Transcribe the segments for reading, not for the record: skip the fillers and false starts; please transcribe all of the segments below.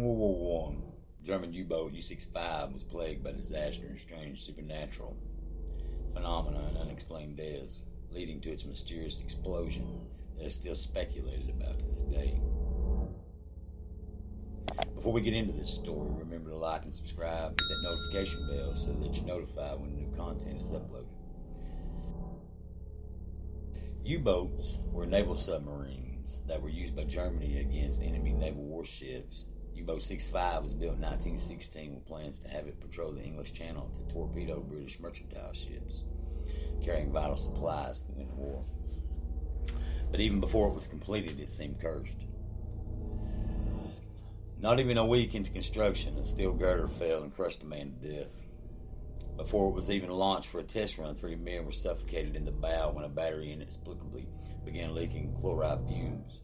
During World War I, German U-boat U-65 was plagued by disaster and strange supernatural phenomena and unexplained deaths, leading to its mysterious explosion that is still speculated about to this day. Before we get into this story, remember to like and subscribe, hit that notification bell so that you're notified when new content is uploaded. U-boats were naval submarines that were used by Germany against enemy naval warships. U-boat 65 was built in 1916 with plans to have it patrol the English Channel to torpedo British mercantile ships carrying vital supplies to win the war. But even before it was completed, it seemed cursed. Not even a week into construction, a steel girder fell and crushed a man to death. Before it was even launched for a test run, 3 men were suffocated in the bow when a battery inexplicably began leaking chloride fumes.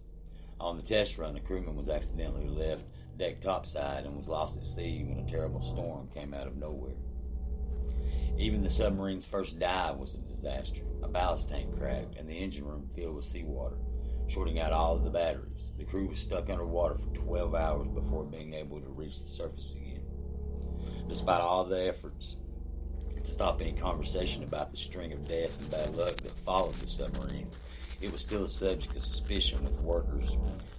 On the test run, a crewman was accidentally left deck topside and was lost at sea when a terrible storm came out of nowhere. Even the submarine's first dive was a disaster. A ballast tank cracked and the engine room filled with seawater, shorting out all of the batteries. The crew was stuck underwater for 12 hours before being able to reach the surface again. Despite all the efforts to stop any conversation about the string of deaths and bad luck that followed the submarine, it was still a subject of suspicion with workers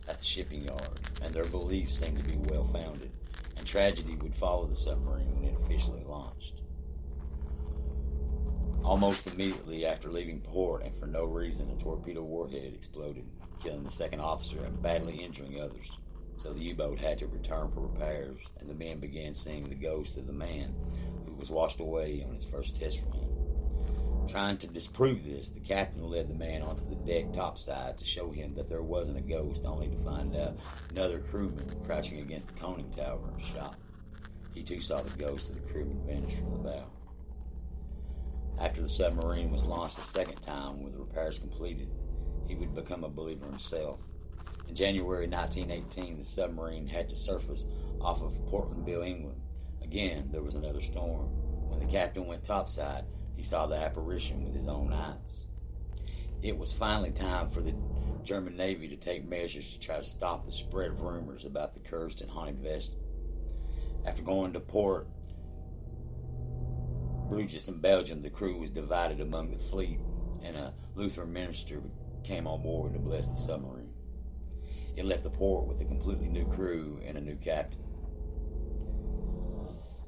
at the shipping yard, and their beliefs seemed to be well-founded, and tragedy would follow the submarine when it officially launched. Almost immediately after leaving port, and for no reason, a torpedo warhead exploded, killing the second officer and badly injuring others. So the U-boat had to return for repairs, and the men began seeing the ghost of the man who was washed away on his first test run. Trying to disprove this, the captain led the man onto the deck topside to show him that there wasn't a ghost, only to find out another crewman crouching against the conning tower and shot. He too saw the ghost of the crewman vanish from the bow. After the submarine was launched a second time with repairs completed, he would become a believer himself. In January 1918, the submarine had to surface off of Portlandville, England. Again, there was another storm. When the captain went topside, he saw the apparition with his own eyes. It was finally time for the German Navy to take measures to try to stop the spread of rumors about the cursed and haunted vessel. After going to Port Bruges in Belgium, the crew was divided among the fleet, and a Lutheran minister came on board to bless the submarine. It left the port with a completely new crew and a new captain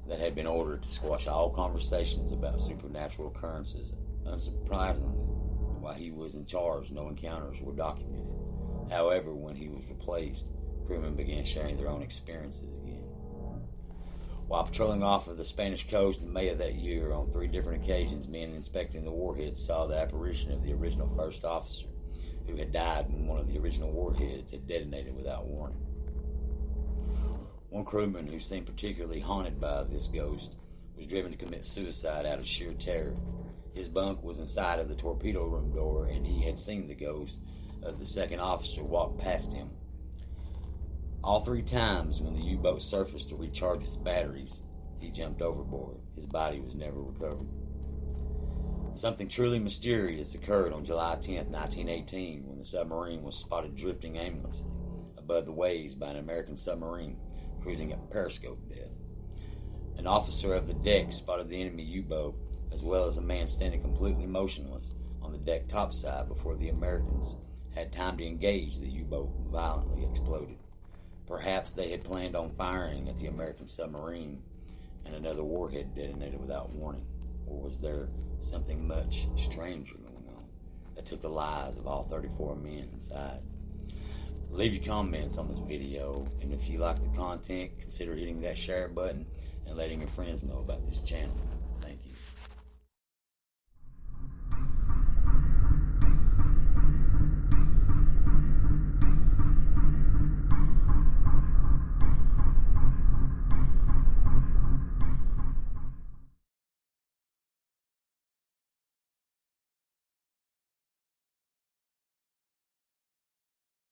that had been ordered to squash all conversations about supernatural occurrences. Unsurprisingly, while he was in charge, no encounters were documented. However, when he was replaced, crewmen began sharing their own experiences again. While patrolling off of the Spanish coast in May of that year, on 3 different occasions, men inspecting the warheads saw the apparition of the original first officer, who had died when one of the original warheads had detonated without warning. One crewman who seemed particularly haunted by this ghost was driven to commit suicide out of sheer terror. His bunk was inside of the torpedo room door, and he had seen the ghost of the second officer walk past him. All 3 times when the U-boat surfaced to recharge its batteries, he jumped overboard. His body was never recovered. Something truly mysterious occurred on July 10, 1918, when the submarine was spotted drifting aimlessly above the waves by an American submarine cruising at periscope depth. An officer of the deck spotted the enemy U-boat, as well as a man standing completely motionless on the deck topside before the Americans had time to engage. The U-boat violently exploded. Perhaps they had planned on firing at the American submarine, and another warhead detonated without warning. Or was there something much stranger going on that took the lives of all 34 men inside? Leave your comments on this video, and if you like the content, consider hitting that share button and letting your friends know about this channel.